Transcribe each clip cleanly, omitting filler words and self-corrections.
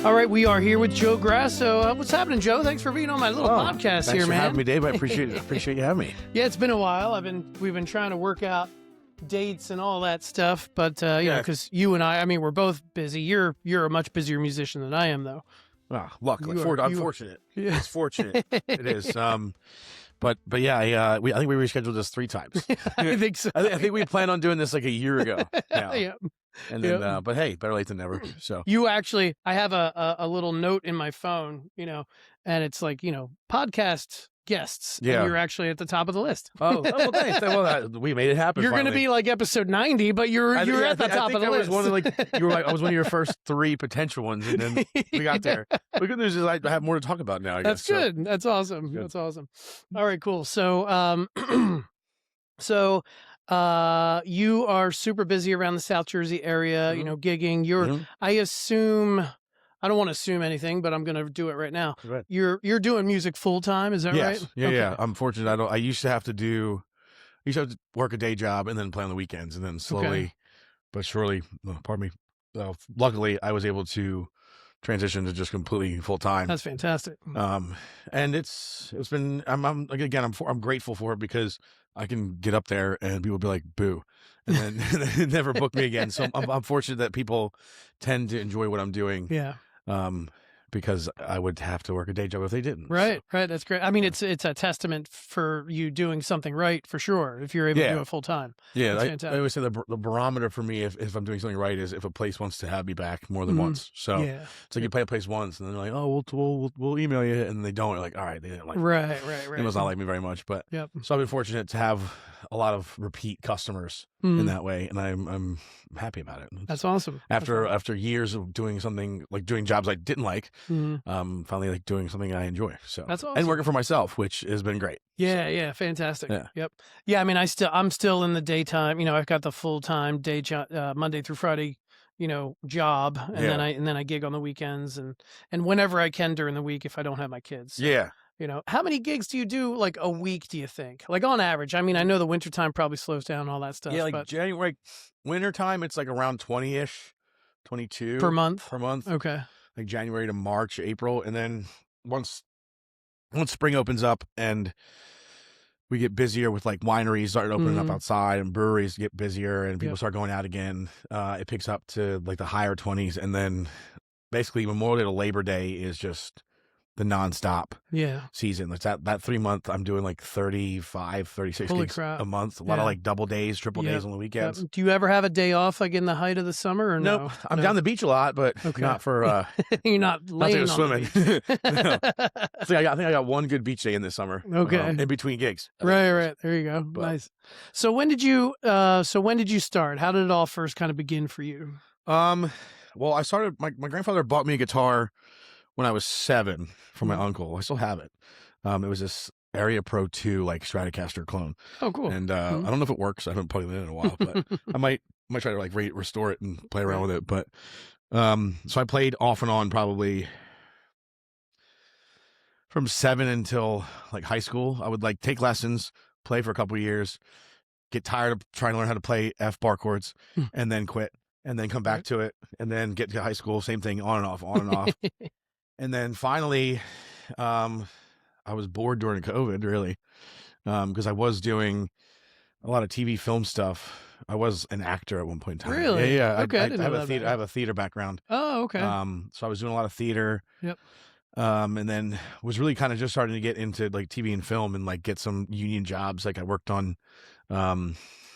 All right, we are here with Joe Grasso. What's happening, Joe? Thanks for being on my little podcast here, man. Thanks for having me, Dave. I appreciate you having me. Yeah, it's been a while. We've been trying to work out dates and all that stuff, but you know, because you and I mean, we're both busy. You're a much busier musician than I am, though. Well, luckily, unfortunate. Yeah. It's fortunate. It is. But yeah, I think we rescheduled this 3 times. I think so. I think we planned on doing this like a year ago. Now. Yeah. And then, but hey, better late than never. So you actually, I have a little note in my phone, you know, and it's like, you know, podcast guests. Yeah. And you're actually at the top of the list. well, thanks. Well, we made it happen. You're going to be like episode 90, but you're at the top of the list. I was one of your first 3 potential ones, and then we got there. The good news is I have more to talk about now. That's good. So. That's awesome. Good. That's awesome. All right, cool. So, you are super busy around the South Jersey area, you know, gigging. I assume, I don't want to assume anything, but I'm going to do it right now. Right. You're doing music full time. Is that right? Yeah. Okay. Yeah. I'm fortunate. I used to have to work a day job and then play on the weekends, and then slowly, but surely, luckily I was able to transition to just completely full time. That's fantastic. And it's been, I'm grateful for it because I can get up there and people be like, boo, and then never book me again. So I'm fortunate that people tend to enjoy what I'm doing. Yeah. Because I would have to work a day job if they didn't. Right. So. Right. That's great. I mean, it's a testament for you doing something right, for sure, if you're able to do it full time. Yeah. I always say the barometer for me, if I'm doing something right, is if a place wants to have me back more than once. So it's like you play a place once and then they're like, oh, we'll email you. And they don't. You're like, all right, they didn't like me. Right. They must not like me very much. But so I've been fortunate to have a lot of repeat customers in that way. And I'm happy about it. That's awesome. After years of doing something, like doing jobs I didn't like, finally like doing something I enjoy. So that's awesome. And working for myself, which has been great. Yeah, fantastic. Yeah. Yep. Yeah, I mean, I'm still in the daytime. You know, I've got the full-time day job, Monday through Friday, you know, job, and then I gig on the weekends and whenever I can during the week if I don't have my kids. So, yeah. You know, how many gigs do you do like a week, do you think? Like on average? I mean, I know the wintertime probably slows down and all that stuff. Yeah, like January, wintertime, it's like around 20-ish, 22. Per month? Per month. Okay. Like January to March, April. And then once spring opens up and we get busier with like wineries start opening up outside and breweries get busier and people start going out again, it picks up to like the higher 20s. And then basically Memorial Day to Labor Day is just the nonstop season. Like that 3 month, I'm doing like 35, 36 gigs a month. A lot of like double days, triple days on the weekends. Do you ever have a day off like in the height of the summer or no? Nope. I'm down the beach a lot, but not for you're not laying on swimming. The no. I think I got one good beach day in this summer. Okay. In between gigs. Right. There you go. But, nice. So when did you start? How did it all first kind of begin for you? Well, I started, my grandfather bought me a guitar when I was 7 from my uncle. I still have it. It was this Area Pro 2 like Stratocaster clone. Oh, cool. And I don't know if it works. I haven't plugged it in a while, but I might try to like restore it and play around with it. But so I played off and on probably from 7 until like high school. I would like take lessons, play for a couple of years, get tired of trying to learn how to play F bar chords, and then quit, and then come back to it, and then get to high school, same thing, on and off. And then finally, I was bored during COVID, really, because I was doing a lot of TV film stuff. I was an actor at one point in time. Really? Yeah. Okay. I have a theater background. Oh, okay. So I was doing a lot of theater. Yep. And then was really kind of just starting to get into like TV and film and like get some union jobs. Like I worked on,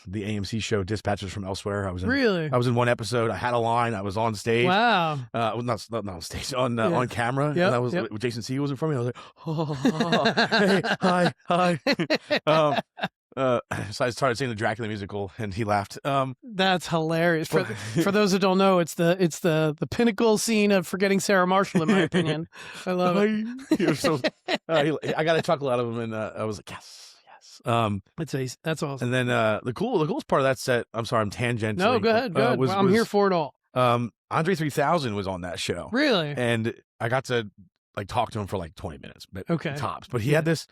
the AMC show Dispatches from Elsewhere. I was in one episode. I had a line. I was on stage. Wow. Not on stage, on camera. Yep. And I was Jason Segel was in front of me. I was like, hey, hi. So I started singing the Dracula musical, and he laughed. That's hilarious. For those who don't know, it's the pinnacle scene of Forgetting Sarah Marshall, in my opinion. I love it. I got a chuckle out of him, and I was like, yes. That's awesome. And then the coolest part of that set, I'm sorry, I'm tangenting. No, go ahead. I'm here for it all. Andre 3000 was on that show. Really? And I got to like talk to him for like 20 minutes, but tops. But he had this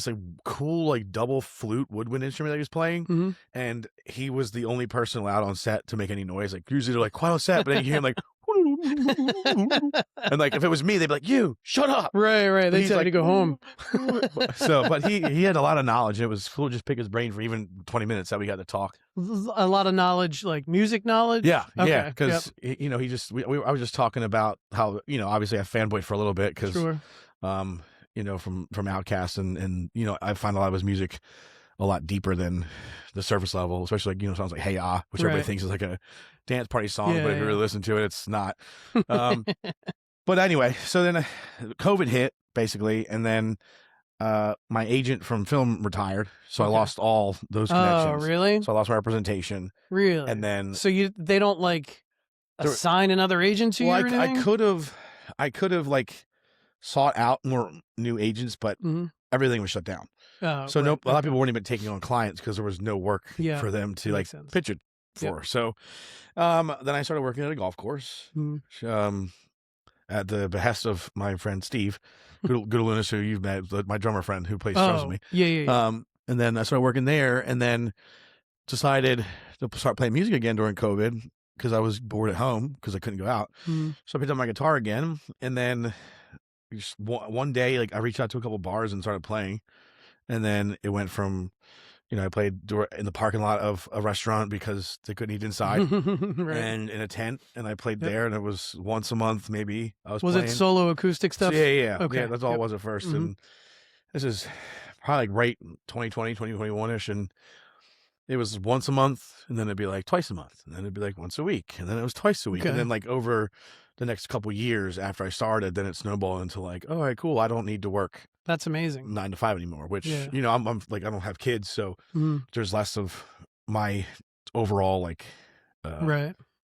like cool like double flute woodwind instrument that he was playing, and he was the only person allowed on set to make any noise. Like usually they're like quiet on set, but then you hear him like And like if it was me, they'd be like, "You shut up." Right. They tell you to go home. So, but he had a lot of knowledge. It was cool to just pick his brain for even 20 minutes that we got to talk. A lot of knowledge, like music knowledge. Yeah, okay. yeah. Because you know, I was just talking about how, you know, obviously I fanboyed for a little bit because, you know, from Outkast and you know, I find a lot of his music a lot deeper than the surface level, especially like, you know, songs like "Hey Ah," which everybody thinks is like a dance party song, but if you really listen to it, it's not. But anyway, so then COVID hit basically, and then my agent from film retired, so I lost all those connections. Oh, really? So I lost my representation. Really? And then so they don't like assign another agent to you? Or I could have like sought out more new agents, but everything was shut down. So a lot of people weren't even taking on clients because there was no work for them to like pitch it for. So then I started working at a golf course. At the behest of my friend Steve Goodaloonis, who you've met, my drummer friend who plays drums with me. Yeah. And then I started working there, and then decided to start playing music again during COVID because I was bored at home because I couldn't go out. So I picked up my guitar again, and then just one day, like I reached out to a couple bars and started playing, and then it went from, you know, I played in the parking lot of a restaurant because they couldn't eat inside, and in a tent, and I played there, and it was once a month maybe. Was playing. It solo acoustic stuff? So yeah. Okay. Yeah, that's all it was at first, and this is probably like right 2020, 2021-ish, and it was once a month, and then it'd be like twice a month, and then it'd be like once a week, and then it was twice a week, and then like over the next couple years after I started, then it snowballed into like, all right, cool, I don't need to work. That's amazing. 9 to 5 anymore, which, you know, I'm like, I don't have kids, so there's less of my overall like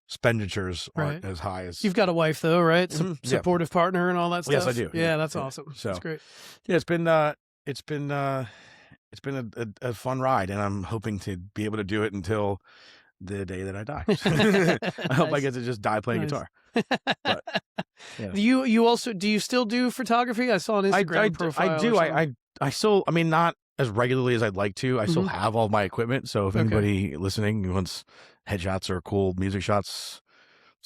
expenditures aren't as high as. You've got a wife though, right? Supportive partner and all that stuff. Yes, I do. Yeah, that's awesome. So that's great. Yeah, it's been a fun ride, and I'm hoping to be able to do it until the day that I die. I hope I get to just die playing guitar. But, you also, do you still do photography? I saw an Instagram profile. I do. I still, I mean, not as regularly as I'd like to. I still have all my equipment. So if anybody listening wants headshots or cool music shots,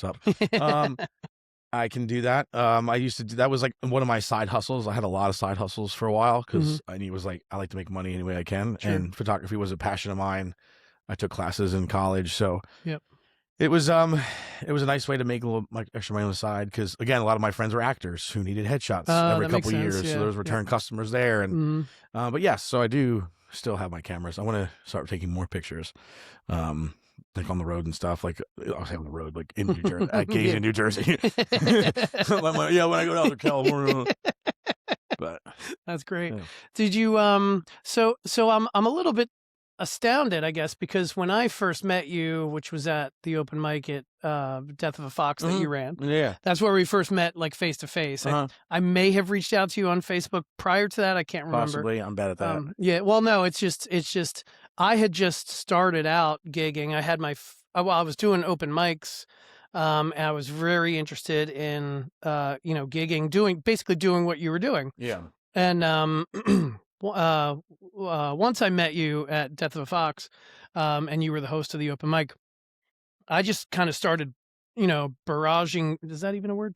what's up? I can do that. I used to do that. Was like one of my side hustles. I had a lot of side hustles for a while because I was like, I like to make money any way I can, and photography was a passion of mine. I took classes in college, so it was a nice way to make a little like extra money on the side, because again, a lot of my friends were actors who needed headshots every couple of years, so there was return customers there, and but yes, so I do still have my cameras. I want to start taking more pictures, like on the road and stuff. Like I'll say on the road, like in New Jersey, at Gage in New Jersey. When I go down to California. But that's great. Did you so I'm a little bit astounded, I guess, because when I first met you, which was at the open mic at Death of a Fox that you ran, that's where we first met, like face to face. I may have reached out to you on Facebook prior to that. I can't remember. Possibly. I'm bad at that. Yeah. Well, no, it's just I had just started out gigging. I had I was doing open mics. And I was very interested in you know, gigging, basically doing what you were doing. Yeah. And once I met you at Death of a Fox, and you were the host of the open mic, I just kind of started, you know, barraging. Is that even a word?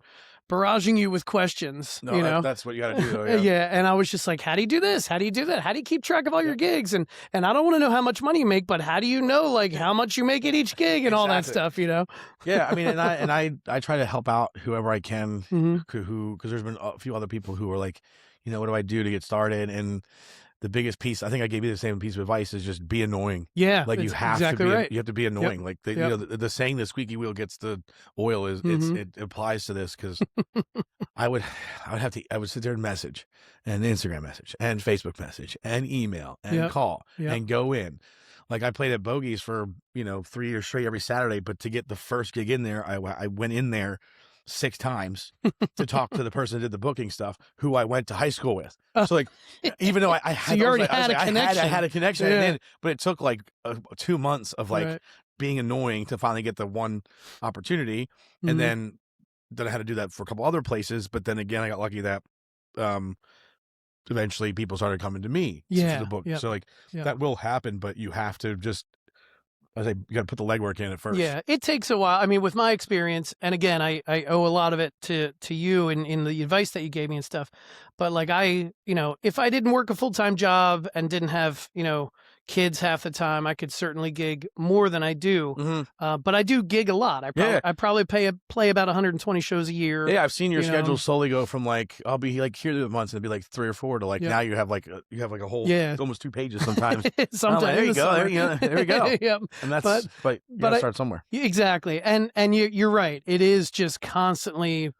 Barraging you with questions. No, you know? That's what you got to do, though. Yeah. Yeah. And I was just like, how do you do this? How do you do that? How do you keep track of all your gigs? And I don't want to know how much money you make, but how do you know like how much you make at each gig and all that stuff, you know? Yeah. I mean, and I try to help out whoever I can, because there's been a few other people who are like, you know, what do I do to get started? And the biggest piece, I think I gave you the same piece of advice, is just be annoying. Yeah, like you have to be. You have to be annoying. Like you know, the saying, "The squeaky wheel gets the oil," is it applies to this, because I would sit there and message, and Instagram message, and Facebook message, and email, and call, and go in. Like I played at Bogies for 3 years straight every Saturday, but to get the first gig in there, I went in there 6 times to talk to the person that did the booking stuff, who I went to high school with. So like, even though I had, so you already had a connection. I had a connection, but it took like 2 months of like being annoying to finally get the one opportunity. And then I had to do that for a couple other places. But then again, I got lucky that eventually people started coming to me for the book. So like that will happen, but you have to just I say you got to put the legwork in at first. Yeah, it takes a while. I mean, with my experience, and again, I owe a lot of it to you and in the advice that you gave me and stuff. But like if I didn't work a full-time job and didn't have, kids half the time, I could certainly gig more than I do. But I do gig a lot. I probably play about 120 shows a year. Yeah, I've seen your schedule slowly go from like I'll be like here the months and it'd be like 3 or 4 to like now you have like a whole almost 2 pages sometimes. Sometimes there you go. There we go. Yep. And that's but you gotta start somewhere. Exactly. And you're right. It is just constantly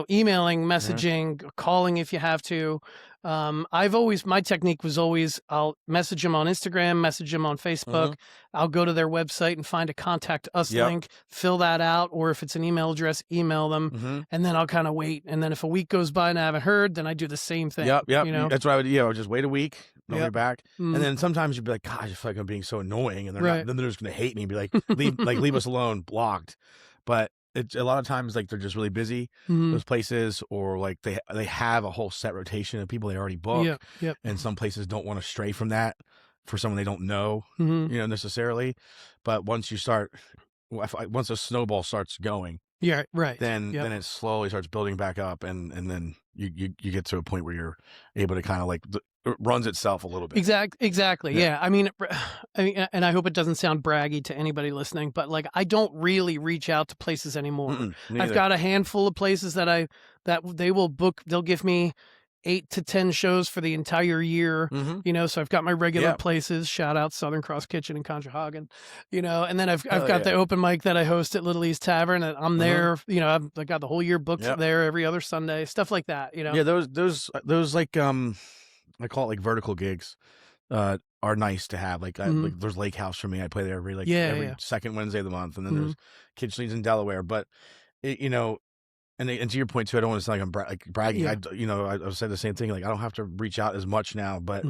emailing, messaging, calling if you have to. My technique was always I'll message them on Instagram, message them on Facebook. I'll go to their website and find a contact us link, fill that out, or if it's an email address, email them, and then I'll kind of wait. And then if a week goes by and I haven't heard, then I do the same thing. Yep. That's what I would do. I would just wait a week, nobody back, and then sometimes you'd be like, gosh, I feel like I'm being so annoying, and then they're just gonna hate me and be like, leave us alone, blocked. But it's a lot of times like they're just really busy, those places, or like they have a whole set rotation of people they already book, and some places don't want to stray from that for someone they don't know, necessarily. But once a snowball starts going, then it slowly starts building back up, and then you get to a point where you're able to kind of like it runs itself a little bit. Exactly. Yeah. I mean, and I hope it doesn't sound braggy to anybody listening, but like I don't really reach out to places anymore. I've got a handful of places that they will book. They'll give me 8 to 10 shows for the entire year, so I've got my regular places, shout out Southern Cross Kitchen in Conshohocken, and then I've got the open mic that I host at Little East Tavern, and I'm there, I've got the whole year booked there every other Sunday, stuff like that, Yeah, those like, I call it like vertical gigs, are nice to have. Like, like there's Lake House for me. I play there every second Wednesday of the month, and then there's Kitchen's in Delaware, but And to your point too, I don't want to sound like I'm bragging. I've said the same thing. Like I don't have to reach out as much now, but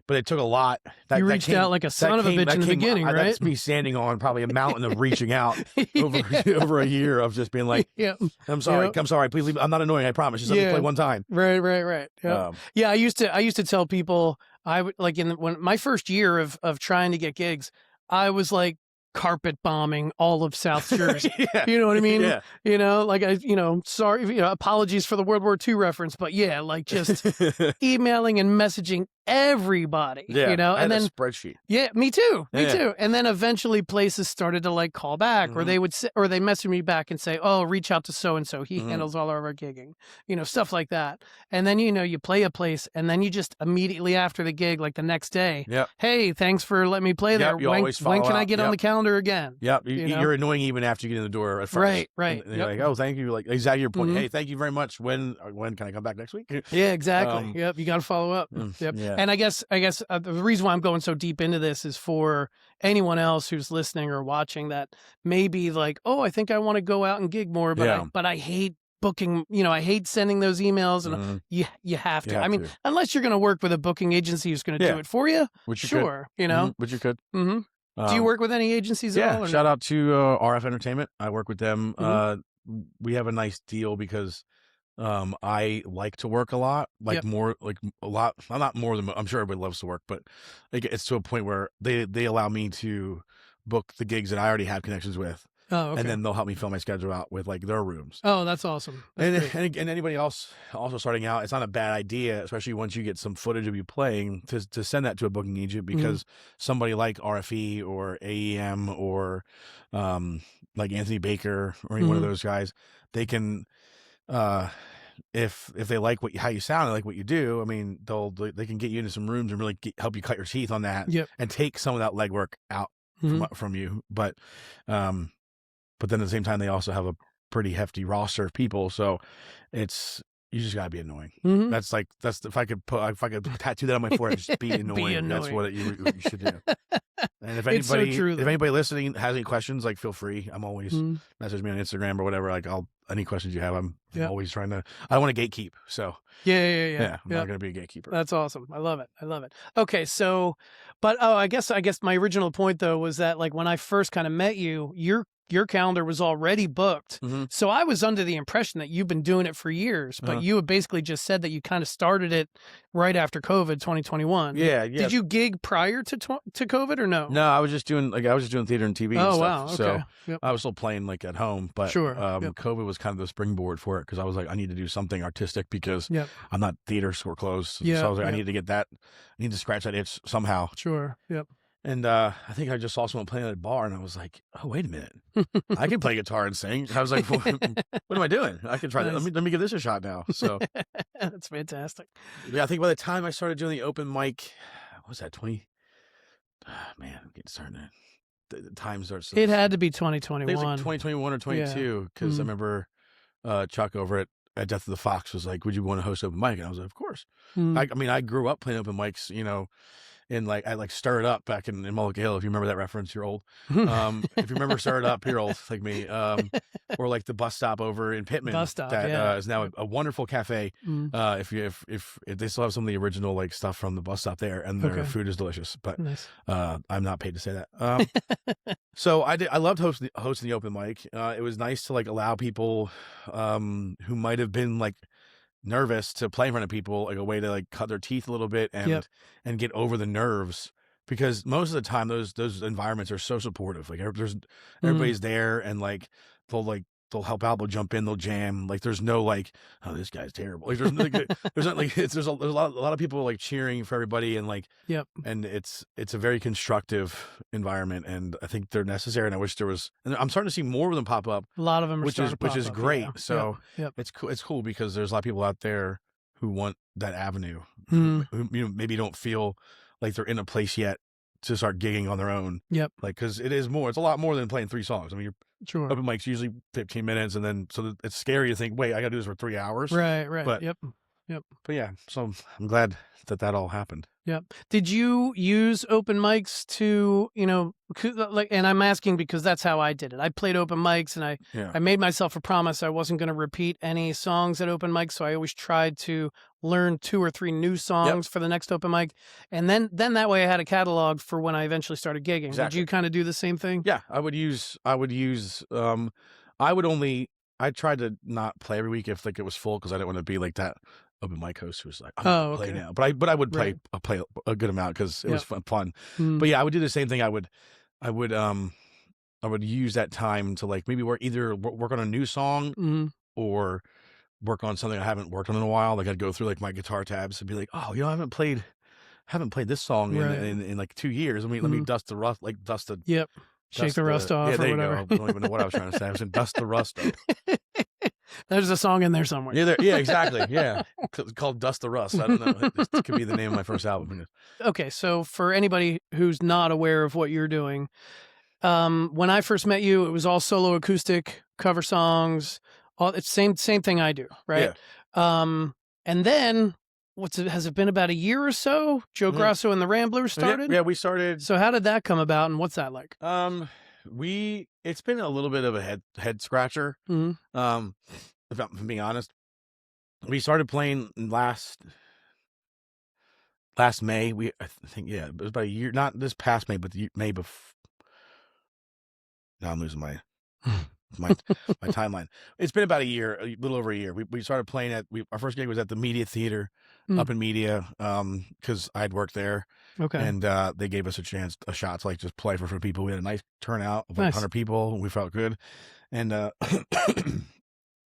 it took a lot. You reached out like a son of a bitch in the beginning, right? That's me standing on probably a mountain of reaching out over a year of just being like, I'm sorry, please leave. I'm not annoying, I promise. Just let me play one time. Right. Yeah, I used to tell people I would like when my first year of trying to get gigs, I was like carpet bombing all of South Jersey. You know what I mean? Sorry, apologies for the World War II reference, but like just emailing and messaging everybody, and then a spreadsheet. Yeah, me too. And then eventually places started to like call back, or they would say, or they message me back and say, "Oh, reach out to so and so. He handles all of our gigging." Stuff like that. And then you play a place, and then you just immediately after the gig, like the next day, hey, thanks for letting me play there. When can I get on the calendar again? You're annoying even after you get in the door at first. Right. And you're like, oh, thank you. Like exactly your point. Hey, thank you very much. When can I come back next week? Yeah, exactly. You got to follow up. And I guess the reason why I'm going so deep into this is for anyone else who's listening or watching that may be like, oh, I think I want to go out and gig more, but I hate booking, I hate sending those emails, and you have to. I mean, unless you're going to work with a booking agency who's going to do it for you, which you sure, could. Which you could. Do you work with any agencies at all? Shout out to RF Entertainment. I work with them. We have a nice deal because I like to work a lot, more, like a lot. I'm not more than I'm sure everybody loves to work, but it's to a point where they allow me to book the gigs that I already have connections with. Oh, okay. And then they'll help me fill my schedule out with like their rooms. Oh, that's awesome. That's and anybody else also starting out, it's not a bad idea, especially once you get some footage of you playing, to send that to a booking agent, because somebody like RFE or AEM or like Anthony Baker or any one of those guys, they can if they like how you sound and like what you do, I mean, they can get you into some rooms and really help you cut your teeth on that and take some of that legwork out from you. But then at the same time, they also have a pretty hefty roster of people, so you just gotta be annoying. That's if I could tattoo that on my forehead, just be annoying. That's what you should do. And if anybody listening has any questions, like feel free. I'm always message me on Instagram or whatever. Like any questions you have, I'm always trying to. I don't want to gatekeep, so Yeah, I'm not gonna be a gatekeeper. That's awesome. I love it. I love it. Okay, so, but I guess my original point though was that like when I first kind of met you, your calendar was already booked. So I was under the impression that you've been doing it for years, but you had basically just said that you kind of started it right after COVID 2021. Yeah. Did you gig prior to COVID or no? No, I was just doing theater and TV. Oh, and stuff. wow. Okay. So I was still playing like at home, but COVID was kind of the springboard for it because I was like, I need to do something artistic because I'm not theaters were closed. So I was like, I need to get that, I need to scratch that itch somehow. Sure. Yep. And I think I just saw someone playing at a bar, and I was like, "Oh, wait a minute, I can play guitar and sing." I was like, "What am I doing? I can try that. Let me give this a shot now." So that's fantastic. Yeah, I think by the time I started doing the open mic, what was that 20? Man, I'm getting started. The time starts. It had to be I think it 2021. was like 2021 or 22 because I remember Chuck over at Death of the Fox was like, "Would you want to host open mic?" And I was like, "Of course." I mean, I grew up playing open mics, and like I like Stir It Up back in Mulligan Hill. If you remember that reference, you're old. If you remember Stir It Up, you're old like me. Or like the bus stop over in Pittman that is now a wonderful cafe. If they still have some of the original like stuff from the bus stop there, and their food is delicious. But I'm not paid to say that. So I loved hosting the open mic. It was nice to like allow people who might have been like nervous to play in front of people, like a way to like cut their teeth a little bit and get over the nerves, because most of the time those environments are so supportive. Like everybody's there, and like they'll help out, they'll jump in, they'll jam. Like there's no like, oh, this guy's terrible. Like there's not like there's a lot of people like cheering for everybody, and like and it's a very constructive environment, and I think they're necessary. And I wish there was. And I'm starting to see more of them pop up. A lot of them, which is great. So it's cool because there's a lot of people out there who want that avenue, who maybe don't feel like they're in a place yet to start gigging on their own. Like because it's a lot more than playing 3 songs. I mean, open mic's usually 15 minutes, and then so it's scary to think, wait, I got to do this for 3 hours. Right. But, But yeah, so I'm glad that all happened. Did you use open mics to, like, and I'm asking because that's how I did it. I played open mics, and I made myself a promise I wasn't going to repeat any songs at open mics. So I always tried to learn 2 or 3 new songs for the next open mic. And then that way I had a catalog for when I eventually started gigging. Exactly. Did you kind of do the same thing? Yeah, I tried to not play every week if like it was full, because I didn't want to be like that open mic host who was like, I'm gonna play now. But I would play a good amount because it was fun. But yeah, I would do the same thing. I would use that time to like maybe work on a new song or work on something I haven't worked on in a while. Like I'd go through like my guitar tabs and be like, oh, I haven't played this song in like 2 years. Let me dust the rust, like dust the shake the rust off. Yeah, there or you whatever. go. I don't even know what I was trying to say. I was saying dust the rust off. There's a song in there somewhere. Yeah, exactly. Yeah, it's called Dust the Rust. I don't know. This could be the name of my first album. Okay, so for anybody who's not aware of what you're doing, when I first met you, it was all solo acoustic cover songs. It's same thing I do, right? Yeah. And then has it been about a year or so? Joe Grasso and the Ramblers started? Yeah, we started. So how did that come about, and what's that like? It's been a little bit of a head scratcher. If I'm being honest, we started playing last May. I think it was about a year, not this past May, but the May before. Now I'm losing my timeline. It's been about a little over a year. We started playing our first gig was at the Media Theater up in Media, because I'd worked there. Okay. And they gave us a shot to like just play for people. We had a nice turnout of like 100 people. We felt good. And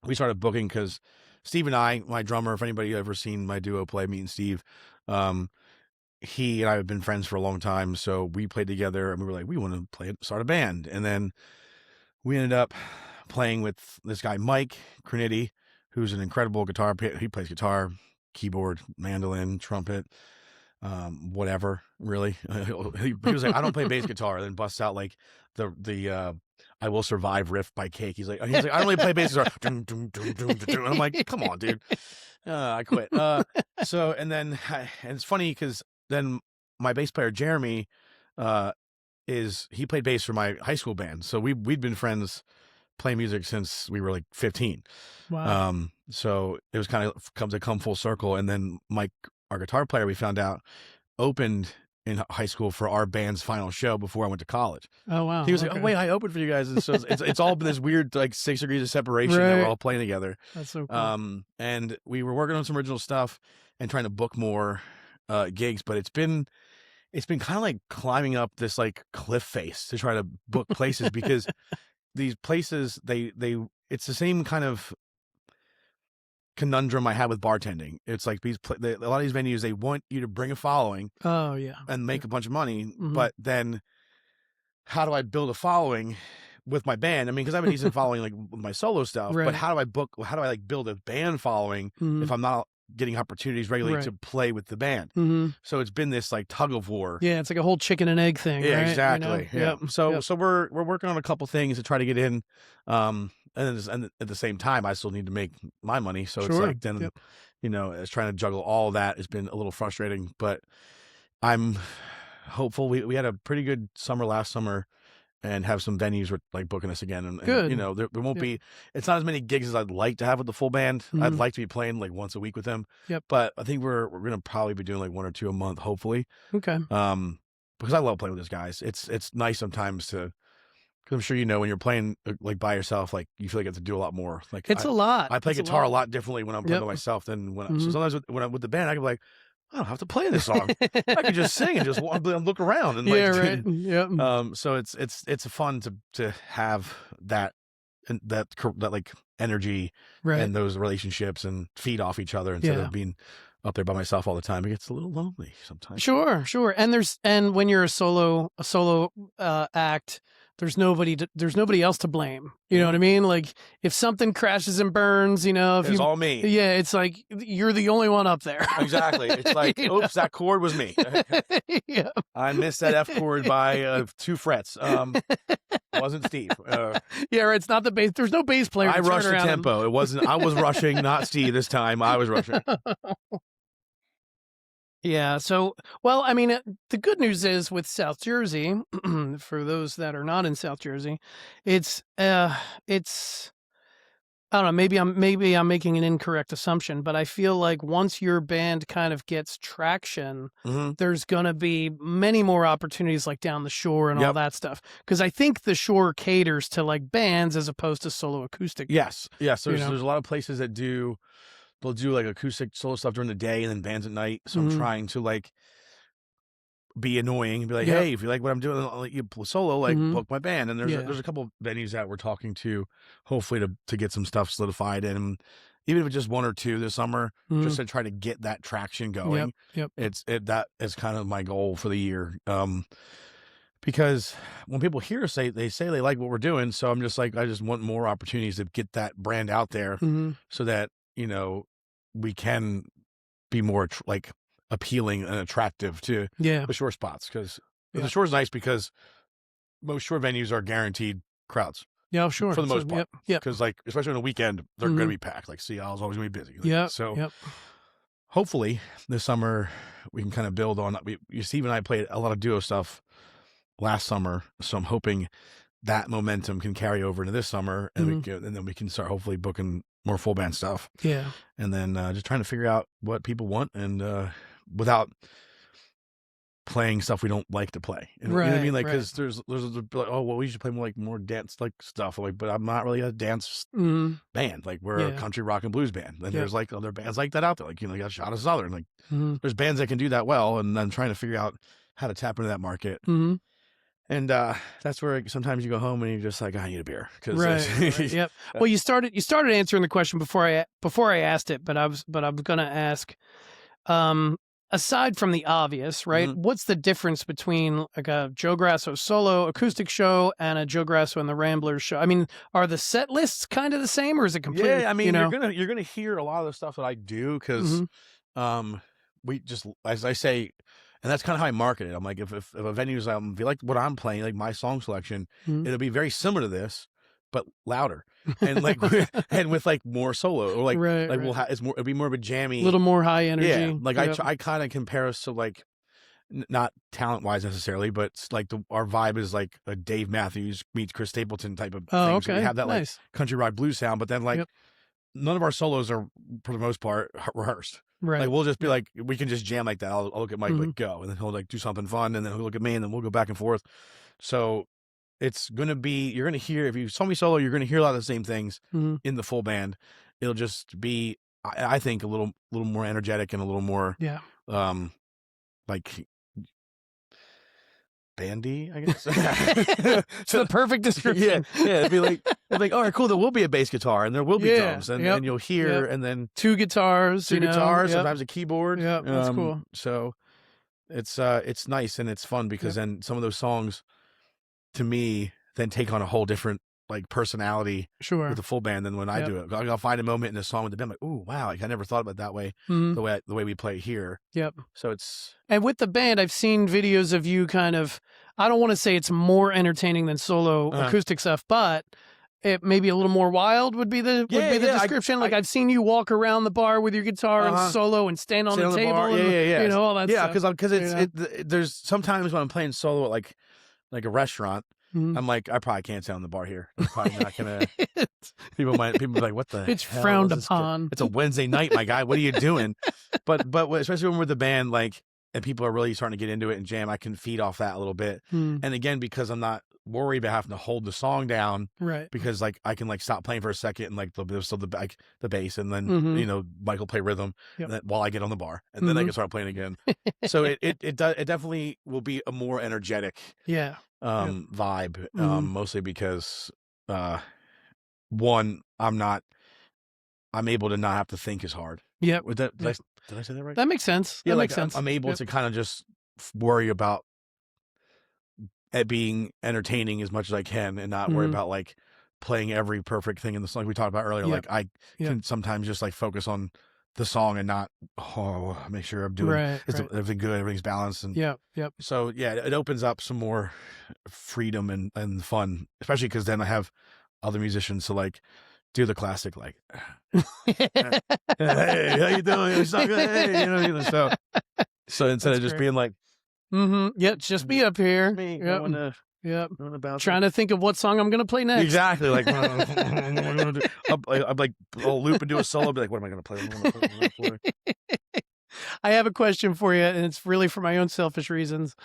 we started booking because Steve and I, my drummer, if anybody ever seen my duo play, me and Steve, he and I have been friends for a long time. So we played together, and we were like, we want to start a band. And then we ended up playing with this guy, Mike Crinity, who's an incredible guitar player. He plays guitar, keyboard, mandolin, trumpet, whatever, really. He was like, I don't play bass guitar, and then busts out like the I Will Survive riff by Cake. He's like, I don't really play bass guitar. And I'm like, come on, dude. I quit. So, and then, and it's funny because then my bass player, Jeremy, he played bass for my high school band. So we'd been friends playing music since we were like 15. Wow. So it was kind of come full circle. And then Mike, our guitar player, we found out, opened in high school for our band's final show before I went to college. Oh wow. He was like, "Oh wait, I opened for you guys." And so it's all been this weird like 6 degrees of separation that we're all playing together. That's so cool. And we were working on some original stuff and trying to book more gigs, but it's been kind of like climbing up this like cliff face to try to book places because these places it's the same kind of conundrum I had with bartending. It's like a lot of these venues, they want you to bring a following. Oh yeah. And make a bunch of money, but then how do I build a following with my band? I mean, because I have a decent following like with my solo stuff, but how do I like build a band following if I'm not getting opportunities regularly to play with the band? So it's been this like tug of war. Yeah, it's like a whole chicken and egg thing. Yeah, right? exactly. You know? Yeah. So we're working on a couple things to try to get in. And at the same time, I still need to make my money. So it's like then, it's trying to juggle all of that has been a little frustrating, but I'm hopeful. We had a pretty good summer last summer and have some venues with like booking us again. And there won't be, it's not as many gigs as I'd like to have with the full band. I'd like to be playing like once a week with them. But I think we're going to probably be doing like 1 or 2 a month, hopefully. Okay. Because I love playing with those guys. It's nice sometimes to, because I'm sure when you're playing like by yourself, like you feel like you have to do a lot more. Like it's a lot. I play guitar a lot differently when I'm playing by myself than when so sometimes when I'm with the band, I can be like, I don't have to play this song. I can just sing and just look around and so it's fun to have that and that like energy and those relationships and feed off each other instead of being up there by myself all the time. It gets a little lonely sometimes. Sure. And when you're a solo act, there's nobody else to blame. You know what I mean? Like if something crashes and burns, it's all me. Yeah, it's like you're the only one up there. Exactly. It's like, oops, that chord was me. I missed that F chord by 2 frets. Wasn't Steve. Yeah, it's not the bass. There's no bass player. I rushed the tempo. It wasn't. I was rushing, not Steve this time. I was rushing. Yeah. So, well, I mean, the good news is with South Jersey, for those that are not in South Jersey, it's I don't know, maybe I'm making an incorrect assumption, but I feel like once your band kind of gets traction, there's going to be many more opportunities like down the shore and all that stuff. Because I think the shore caters to like bands as opposed to solo acoustic. Yes. There's a lot of places that they'll do like acoustic solo stuff during the day and then bands at night. So I'm trying to like be annoying and be like, hey, if you like what I'm doing, I'll let you solo, like book my band. And there's a couple of venues that we're talking to, hopefully to get some stuff solidified. And even if it's just 1 or 2 this summer, just to try to get that traction going. That is kind of my goal for the year. Because when people hear us, they say they like what we're doing. So I'm just like, I just want more opportunities to get that brand out there so that, we can be more like appealing and attractive to the shore spots. Because the shore is nice because most shore venues are guaranteed crowds. Yeah, sure. For the most part. Because like, especially on the weekend, they're going to be packed. Like Seattle's always going to be busy. Like, hopefully this summer we can kind of build on that. Steve and I played a lot of duo stuff last summer. So I'm hoping that momentum can carry over into this summer and then we can start hopefully booking more full band stuff. Yeah. And then just trying to figure out what people want and without playing stuff we don't like to play. You know what I mean? Like, because there's like, oh, well, we should play more dance like stuff. Like, but I'm not really a dance band. Like, we're a country rock and blues band. And there's like other bands like that out there. Like, you got Shot of Southern. Like, there's bands that can do that well. And I'm trying to figure out how to tap into that market. And that's where sometimes you go home and you're just like, I need a beer. Yep. Well, you started answering the question before I asked it, but I was going to ask, aside from the obvious, right? What's the difference between like a Joe Grasso solo acoustic show and a Joe Grasso and the Ramblers show? I mean, are the set lists kind of the same, or is it completely? Yeah, I mean, you're gonna hear a lot of the stuff that I do because, we just, as I say. And that's kind of how I market it. I'm like, if a venue's if you like what I'm playing, like my song selection, it'll be very similar to this, but louder, and like and with like more solo, or like we'll have it'll be more of a jammy, a little more high energy. Yeah, like I kind of compare us to like not talent wise necessarily, but it's like our vibe is like a Dave Matthews meets Chris Stapleton type of thing. Okay. So we have that nice. like country rock blues sound, but then like none of our solos are for the most part rehearsed. Right. Like we'll just be like, we can just jam like that. I'll look at Mike, like go, and then he'll like do something fun, and then he'll look at me, and then we'll go back and forth. So it's gonna be, you're gonna hear, if you saw me solo, you're gonna hear a lot of the same things in the full band. It'll just be, I think, a little more energetic and a little more like bandy, I guess. It's the perfect description. Yeah. It'd be like, all right, cool. There will be a bass guitar and there will be drums, and you'll hear, and then two guitars, sometimes a keyboard. Yeah, that's cool. So it's nice and it's fun because then some of those songs, to me, then take on a whole different like personality with the full band than when I do it. I'll find a moment in a song with the band, like, oh wow, like, I never thought about it that way. The way we play here. So it's, and with the band, I've seen videos of you kind of, I don't want to say it's more entertaining than solo acoustic stuff, but it maybe a little more wild would be the description. Like I've seen you walk around the bar with your guitar and solo and stand on the table, and, all that stuff. Because there's sometimes when I'm playing solo at like a restaurant, I'm like, I probably can't sit on the bar here. I'm probably not gonna. people be like, what the? It's hell frowned upon. It's a Wednesday night, my guy. What are you doing? But especially when we're the band, like, and people are really starting to get into it and jam, I can feed off that a little bit. And again, because I'm not worried about having to hold the song down, right? Because like I can like stop playing for a second and like there's still the bass, and then Mike will play rhythm and then, while I get on the bar, and then I can start playing again. So it definitely will be a more energetic vibe, mostly because one, I'm able to not have to think as hard. Did I say that right? That makes sense. Yeah, that makes sense. I'm able to kind of just worry about it being entertaining as much as I can, and not worry about like playing every perfect thing in the song, like we talked about earlier. Like I can sometimes just like focus on the song and not make sure I'm doing everything good, everything's balanced, and so it opens up some more freedom and fun, especially because then I have other musicians to like do the classic like hey, how you doing? Hey, so instead of just being like it's just me up here. Me, trying to think of what song I'm gonna play next. Exactly. Like I'll like I'll loop and do a solo. I'll be like, what am I gonna play? I have a question for you, and it's really for my own selfish reasons.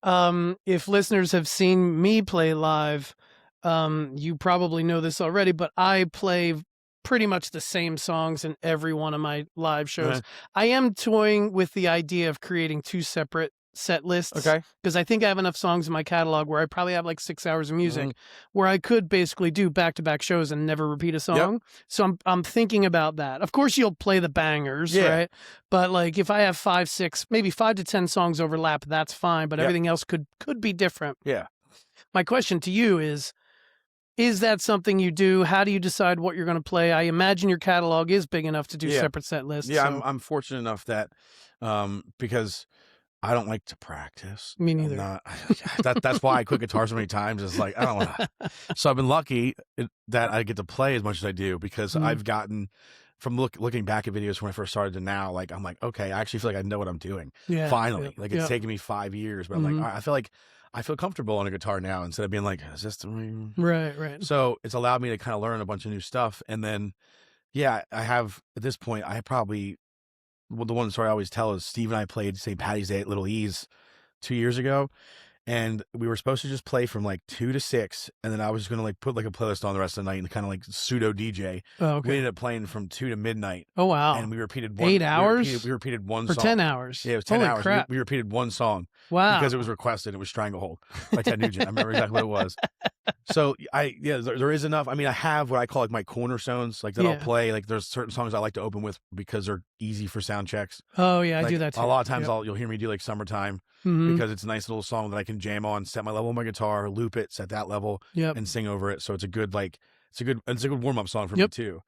If listeners have seen me play live, you probably know this already, but I play pretty much the same songs in every one of my live shows. I am toying with the idea of creating two separate set lists. Because I think I have enough songs in my catalog where I probably have like 6 hours of music where I could basically do back-to-back shows and never repeat a song. So I'm thinking about that. Of course you'll play the bangers, right? But like if I have 5, 6, maybe 5 to 10 songs overlap, that's fine, but everything else could be different. My question to you is that something you do? How do you decide what you're going to play? I imagine your catalog is big enough to do separate set lists. So. I'm fortunate enough that because I don't like to practice. Me neither. That's why I quit guitar so many times. It's like, I don't want to. So I've been lucky that I get to play as much as I do, because I've gotten, from looking back at videos when I first started to now, like, I'm like, okay, I actually feel like I know what I'm doing. Finally. Like, it's taken me 5 years, but I'm like, all right, I feel comfortable on a guitar now, instead of being like, is this the ring? Right. So it's allowed me to kind of learn a bunch of new stuff. And then, I have, at this point, I probably, the one story I always tell is Steve and I played St. Patty's Day at Little E's 2 years ago, and we were supposed to just play from like 2 to 6, and then I was just gonna like put like a playlist on the rest of the night and kind of like pseudo DJ. We ended up playing from 2 to midnight. Oh wow! And we repeated 8 hours. We repeated one for song 10 hours. Yeah, it was 10 Holy hours. Crap. We repeated one song. Wow! Because it was requested. It was Stranglehold by Ted Nugent. I remember exactly what it was. So there is enough. I mean, I have what I call like my cornerstones, like that I'll play. Like there's certain songs I like to open with because they're easy for sound checks. Oh yeah, like, I do that too. A lot of times you'll hear me do like Summertime because it's a nice little song that I can jam on, set my level on my guitar, loop it, set that level, and sing over it. So it's a good warm up song for me too.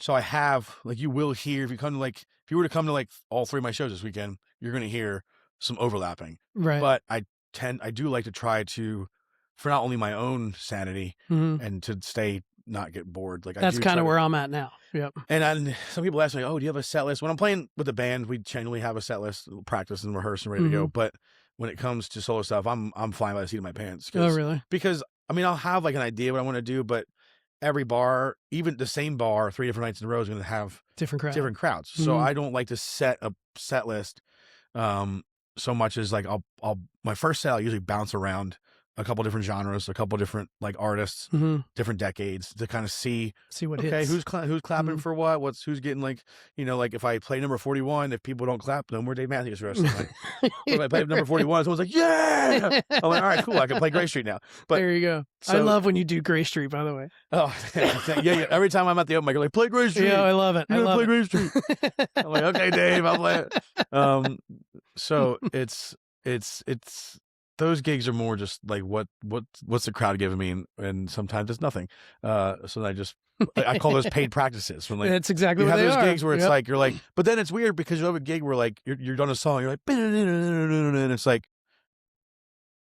So I have, like, you will hear, if you were to come to like all 3 of my shows this weekend, you're gonna hear some overlapping. Right. But I do like to try to, for not only my own sanity and to not get bored. Like that's kind of where I'm at now. And some people ask me, oh, do you have a set list? When I'm playing with the band, we generally have a set list, practice and rehearse and ready to go. But when it comes to solo stuff, I'm flying by the seat of my pants. Oh, really? Because I mean, I'll have like an idea what I want to do, but every bar, even the same bar, 3 different nights in a row is going to have different crowds. So I don't like to set a set list so much as like I'll my first set I'll usually bounce around a couple different genres, a couple different like artists, different decades to kind of see what okay, hits. who's clapping for what, who's getting like, like if I play number 41, if people don't clap, no more Dave Matthews for us. Like, if I play number 41, someone's like, yeah. I'm like, all right, cool, I can play Gray Street now. But there you go. I love when you do Gray Street, by the way. Oh, yeah. Every time I'm at the open mic, you're like, play Gray Street. Yeah, I love it. I love play Gray Street. I'm like, okay, Dave, I'll play it. So it's those gigs are more just like what's the crowd giving me, and sometimes it's nothing. So I call those paid practices. When like that's exactly you what have they those are. gigs where it's like you're like, but then it's weird because you have a gig where like you're done a song, you're like, and it's like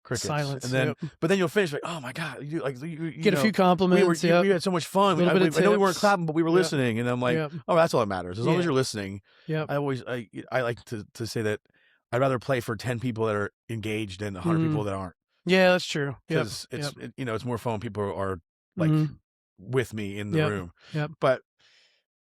crickets. Silence. And then but then you'll finish like, oh my god, you get a few compliments. We had so much fun. I know we weren't clapping, but we were listening, and I'm like, oh, that's all that matters. As long as you're listening. Yeah. I like to say that I'd rather play for 10 people that are engaged than 100 people that aren't. Yeah, that's true. Because it's more fun when people are like with me in the room. Yep. But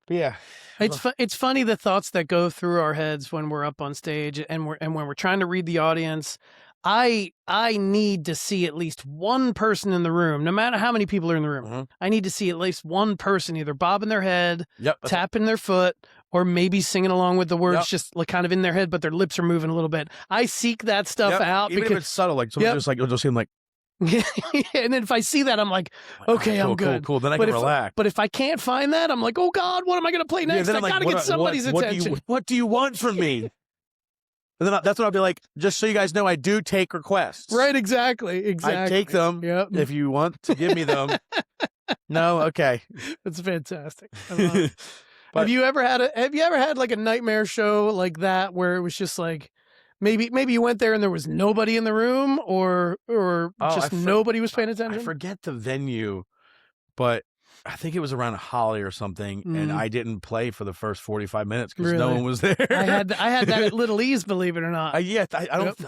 yeah, it's funny the thoughts that go through our heads when we're up on stage and when we're trying to read the audience. I need to see at least one person in the room, no matter how many people are in the room. I need to see at least one person either bobbing their head, tapping their foot, or maybe singing along with the words, just like kind of in their head, but their lips are moving a little bit. I seek that stuff out. Even if it's subtle, like someone just like, you'll just seem like, and then if I see that, I'm like, okay, I'm good. Cool. Then I can relax. But if I can't find that, I'm like, oh God, what am I going to play next? I got to get somebody's attention. What do you want from me? And then that's what I'll be like, just so you guys know, I do take requests. Right, exactly. I take them if you want to give me them. No, okay. That's fantastic. I love it. Have you ever had like a nightmare show like that where it was just like maybe you went there and there was nobody in the room or nobody was paying attention? I forget the venue, but I think it was around a holiday or something, and I didn't play for the first 45 minutes because no one was there. I had that at Little E's, believe it or not. I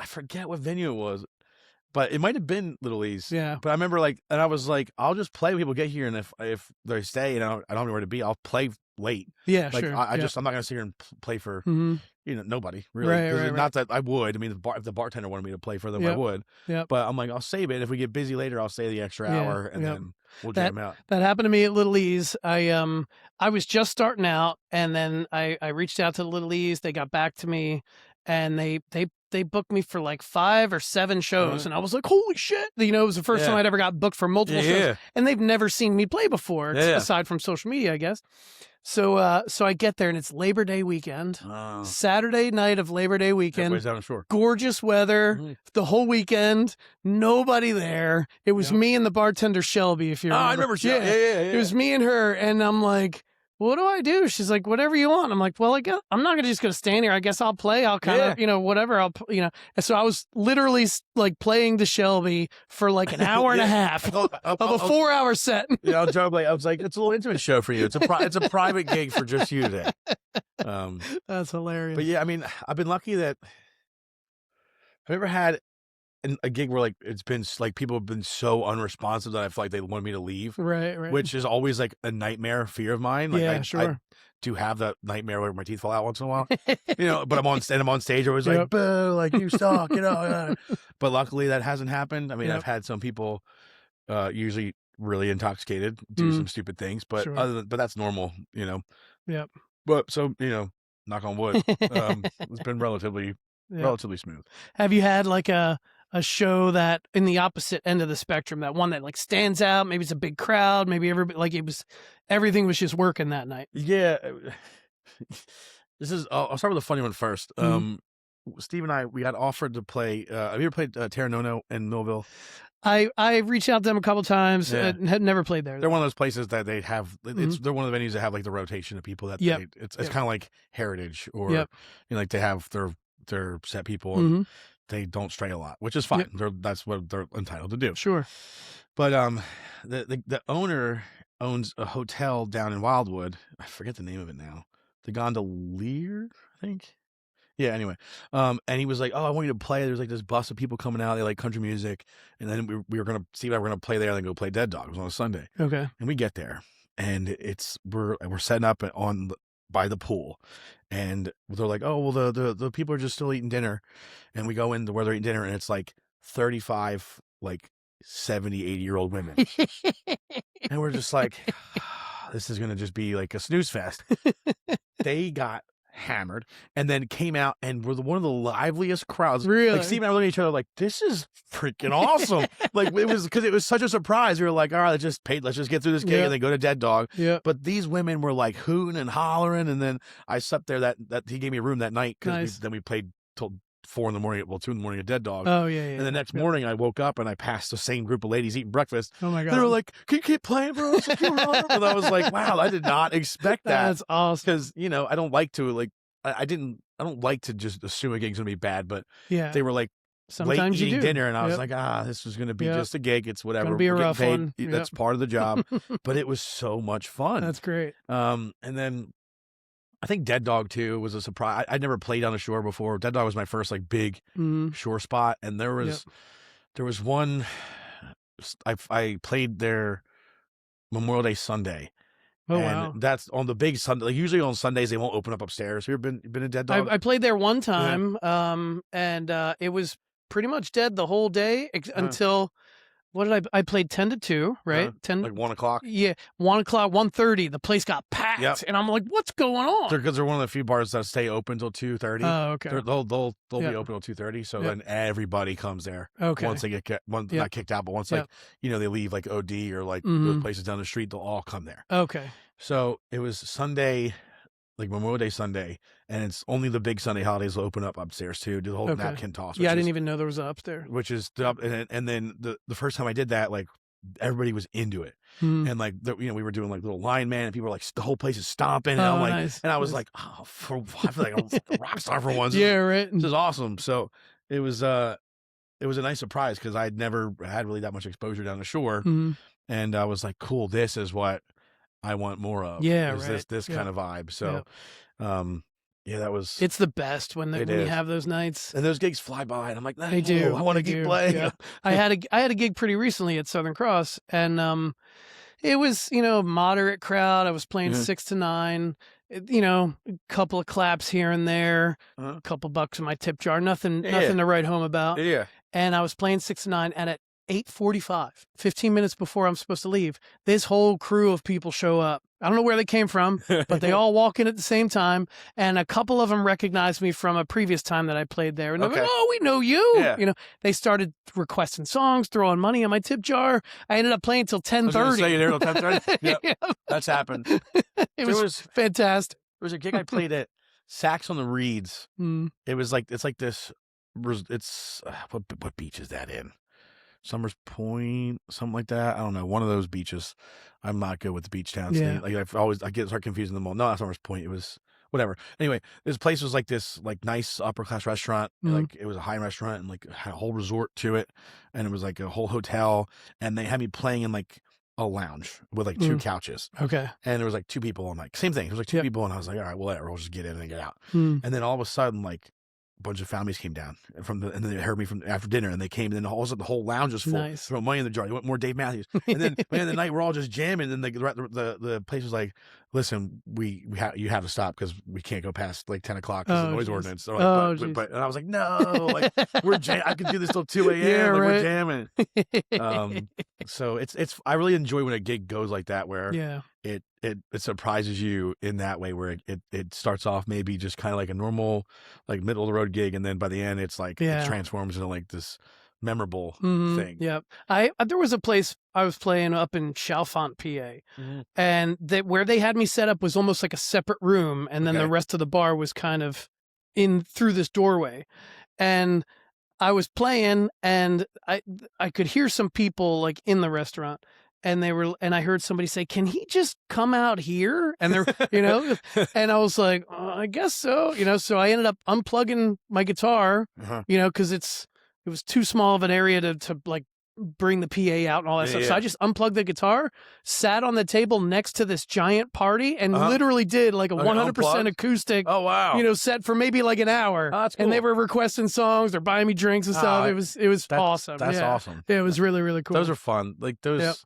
forget what venue it was, but it might have been Little E's. Yeah. But I remember and I was like, I'll just play when people get here, and if they stay and I don't know where to be, I'll play late. Yeah, like, sure. I'm not going to sit here and play for nobody really. Right. Not that I would. I mean, if the bartender wanted me to play for them, I would. Yeah. But I'm like, I'll save it. If we get busy later, I'll stay the extra hour, and then we'll jam out. That happened to me at Little E's. I was just starting out, and then I reached out to Little E's. They got back to me, and they booked me for like 5 or 7 shows, and I was like, holy shit. It was the first time I'd ever got booked for multiple shows, and they've never seen me play before, aside from social media, I guess. So I get there, and it's Labor Day weekend, Saturday night of Labor Day weekend. Everybody's down the shore. Gorgeous weather, the whole weekend, nobody there. It was me and the bartender Shelby, if you remember. I remember Shelby. Yeah. It was me and her, and I'm like, what do I do? She's like, whatever you want. I'm like, well, I'm not just going to stand here. I guess I'll play. I'll kind of, whatever. And so I was literally like playing the Shelby for like an hour and a half of a 4-hour set. I'll joke. I was like, it's a little intimate show for you. It's a private gig for just you today. That's hilarious. But yeah, I mean, I've been lucky that I've never had a gig where like it's been like people have been so unresponsive that I feel like they want me to leave. Right. Which is always like a nightmare fear of mine. Like sure. I do have that nightmare where my teeth fall out once in a while. But I'm on stage. I was like, boo, like you suck, But luckily that hasn't happened. I mean, I've had some people usually really intoxicated do some stupid things, but but that's normal, Yep. But so, knock on wood. It's been relatively smooth. Have you had like a show that in the opposite end of the spectrum, that one that like stands out? Maybe it's a big crowd. Maybe everybody like everything was just working that night. Yeah. I'll start with a funny one first. Steve and I, we got offered to play. Have you ever played Terra Nono in Millville? I reached out to them a couple times. Had never played there. They're one of those places that they have. They're one of the venues that have like the rotation of people that it's kind of like Heritage or like they have their set people. And they don't stray a lot, which is fine. That's what they're entitled to do. Sure. But the owner owns a hotel down in Wildwood. I forget the name of it now. The Gondolier, I think. Yeah, anyway. And he was like, "Oh, I want you to play." There's like this bus of people coming out. They like country music. And then we were going to see if we were going to play there and then go play Dead Dog. It was on a Sunday. Okay. And we get there and we're setting up by the pool. And they're like, "Oh, well, the people are just still eating dinner." And we go into where they're eating dinner and it's like 35, like 70, 80-year-old women. And we're just like, this is going to just be like a snooze fest. They got hammered and then came out and were one of the liveliest crowds. Really? Like Steve and I were looking at each other like, this is freaking awesome. Like it was because it was such a surprise. We were like, all right, let's just get through this gig and then go to Dead Dog. Yeah. But these women were like hooting and hollering. And then I slept there that he gave me a room that night because then we played till 4 in the morning, 2 in the morning at Dead Dog. Oh, yeah. And the next morning I woke up and I passed the same group of ladies eating breakfast. Oh my God. They were like, "Can you keep playing for us?" And I was like, wow, I did not expect that. That's awesome. Because, I don't like to I don't like to just assume a gig's gonna be bad, but yeah, they were like sometimes late eating you do. dinner and I was like, this is gonna be just a gig. It's whatever. Gonna be a rough one. That's part of the job. But it was so much fun. That's great. And then I think Dead Dog too was a surprise. I'd never played on the shore before. Dead Dog was my first like big shore spot, and there was one. I played there Memorial Day Sunday. Oh, and wow. That's on the big Sunday. Like usually on Sundays they won't open up upstairs. Have you ever been a Dead Dog? I played there one time, and it was pretty much dead the whole day until. What did I played 10 to 2, right? 10 like 1 o'clock. Yeah, 1 o'clock, 1:30. The place got packed, and I'm like, "What's going on?" Because they're one of the few bars that stay open till 2:30. Oh, okay. They'll be open till 2:30. So then everybody comes there. Okay. Once they get not kicked out, but once they leave like OD or like those places down the street, they'll all come there. Okay. So it was Sunday, like Memorial Day Sunday, and it's only the big Sunday holidays will open up upstairs too. Do the whole napkin toss. Yeah, I didn't even know there was an upstairs. Which is and then the first time I did that, like everybody was into it, and like we were doing like little line man, and people were like the whole place is stomping, and I'm like, nice. And I was like, I feel like I'm a rock star for once. Yeah, right. This is awesome. So it was a nice surprise because I'd never had really that much exposure down the shore, and I was like, cool, this is what I want more of. Yeah, this kind of vibe. So, that was. It's the best when you have those nights, and those gigs fly by, and I'm like, they do. I want to keep playing. Yeah. I had a gig pretty recently at Southern Cross, and it was moderate crowd. I was playing 6 to 9. A couple of claps here and there, a couple bucks in my tip jar. Nothing to write home about. Yeah. And I was playing 6 to 9, and at 8:45, 15 minutes before I'm supposed to leave, this whole crew of people show up. I don't know where they came from, but they all walk in at the same time. And a couple of them recognized me from a previous time that I played there. And they're like, "Oh, we know you." Yeah. They started requesting songs, throwing money in my tip jar. I ended up playing till 10:30. Say you there till 10:30. Yep. That's happened. It was fantastic. There was a gig I played at Sax on the Reeds. It was like it's what beach is that in? Summers Point, something like that. I don't know. One of those beaches. I'm not good with the beach towns. Yeah. Like I get start confusing them all. No, not Summers Point. It was whatever. Anyway, this place was like this like nice upper class restaurant. Like it was a high restaurant and like had a whole resort to it, and it was like a whole hotel. And they had me playing in like a lounge with like 2 couches. Okay. And there was like 2 people. I'm like, same thing. There was like 2 people, and I was like, all right, whatever. We'll just get in and get out. And then all of a sudden, like, bunch of families came down and then they heard me from after dinner, and they came, and then all of a sudden the whole lounge was full. Nice. Throw money in the jar. You want more Dave Matthews? And then by the end of the night, we're all just jamming. And the place was like, listen, you have to stop because we can't go past like 10 o'clock because of the noise ordinance. So like, but and I was like, no, like I could do this till 2 a.m. Yeah, like right. we're jamming. So it's I really enjoy when a gig goes like that where it surprises you in that way where it starts off maybe just kind of like a normal like middle of the road gig, and then by the end it's like it transforms into like this memorable thing. Yeah. There was a place I was playing up in Chalfont, PA, and where they had me set up was almost like a separate room, and then the rest of the bar was kind of in through this doorway, and I was playing, and I could hear some people like in the restaurant. And I heard somebody say, "Can he just come out here?" And they're, and I was like, I guess so, so I ended up unplugging my guitar, because it was too small of an area to like bring the PA out and all that stuff. So I just unplugged the guitar, sat on the table next to this giant party, and literally did like a 100% acoustic. Oh wow! Set for maybe like an hour. Oh, that's cool. And they were requesting songs, they're buying me drinks and stuff. It was awesome. That's awesome. It was really, really cool. Those are fun. Like those.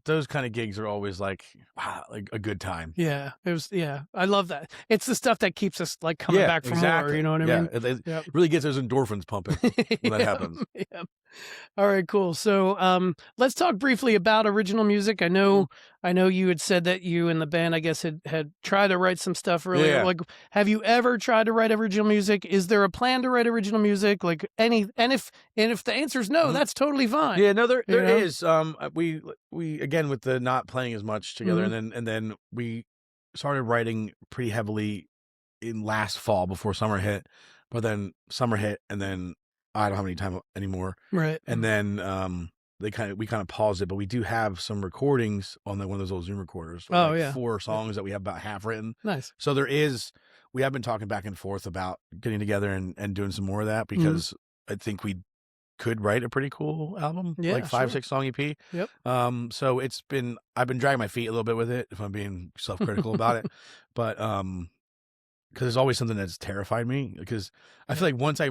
Those kind of gigs are always like, wow, like a good time. Yeah, it was. Yeah, I love that. It's the stuff that keeps us like coming back for more. You know what I mean? It really gets those endorphins pumping when that happens. Yep. All right, cool. So, let's talk briefly about original music. I know you had said that you and the band, I guess, had tried to write some stuff earlier. Yeah. Like, have you ever tried to write original music? Is there a plan to write original music? Like and if the answer is no, that's totally fine. Yeah, no, there is. We again with the not playing as much together, and then we started writing pretty heavily in last fall before summer hit, but then summer hit, and then I don't have any time anymore. Right. And then we kind of paused it, but we do have some recordings on one of those old Zoom recorders. Oh, yeah. 4 songs that we have about half written. Nice. So we have been talking back and forth about getting together and doing some more of that, because I think we could write a pretty cool album, like 5-6 song EP. Yep. So I've been dragging my feet a little bit with it, if I'm being self-critical about it, but because there's always something that's terrified me, because I feel like once I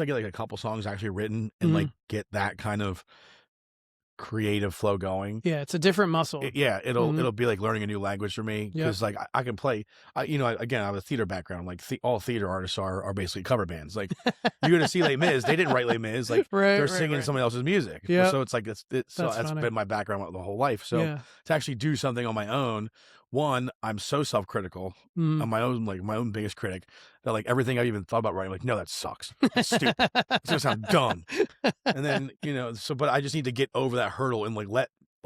get like a couple songs actually written and like get that kind of creative flow going. Yeah, it's a different muscle. It'll be like learning a new language for me, because like I can play. Again, I have a theater background. Like all theater artists are basically cover bands. Like you're gonna see Les Mis, they didn't write Les Mis. Like they're singing somebody else's music. Yeah. So it's like that's been my background the whole life. So to actually do something on my own. One, I'm so self-critical. I'm my own biggest critic, that like everything I even thought about writing, like, no, that sucks. It's stupid. It's gonna sound dumb. And then, but I just need to get over that hurdle and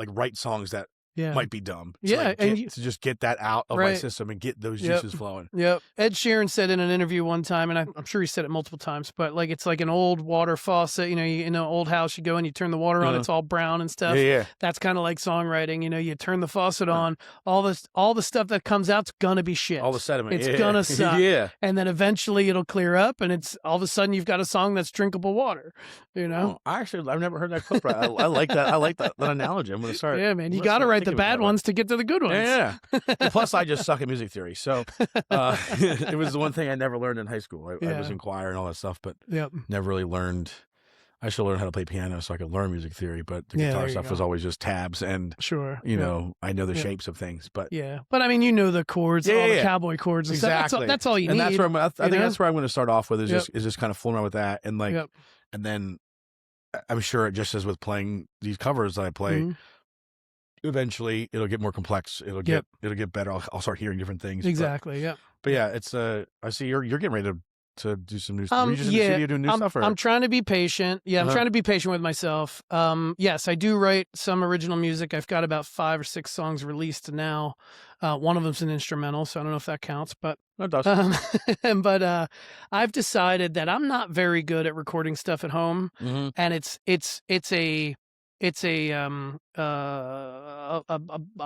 write songs that might be dumb. To just get that out of my system and get those juices flowing. Yep. Ed Sheeran said in an interview one time, and I'm sure he said it multiple times, but like it's like an old water faucet. In an old house, you go and you turn the water on, it's all brown and stuff. Yeah. That's kind of like songwriting. You turn the faucet on, all the stuff that comes out's gonna be shit. All the sediment. It's gonna suck. Yeah. And then eventually it'll clear up, and it's all of a sudden you've got a song that's drinkable water. I've never heard that clip. I like that. I like that analogy. I'm gonna start. Yeah, man. You got to write the bad ones to get to the good ones. Yeah. Plus, I just suck at music theory. So it was the one thing I never learned in high school. I was in choir and all that stuff, but never really learned. I should learn how to play piano so I could learn music theory, but the guitar stuff was always just tabs and I know the shapes of things, but but I mean, the chords, all the cowboy chords and stuff. That's all you need. That's where I think that's where I'm going to start off with is just kind of fooling around with that, and and then I'm sure, just as with playing these covers that I play, eventually it'll get more complex. It'll get better. I'll start hearing different things. Exactly. But yeah, it's I see you're getting ready to do some new stuff. Are you just in the studio doing new stuff? Or? I'm trying to be patient. Yeah, I'm trying to be patient with myself. Yes, I do write some original music. I've got about 5 or 6 songs released now. One of them's an instrumental, so I don't know if that counts, but it does. But I've decided that I'm not very good at recording stuff at home, and it's a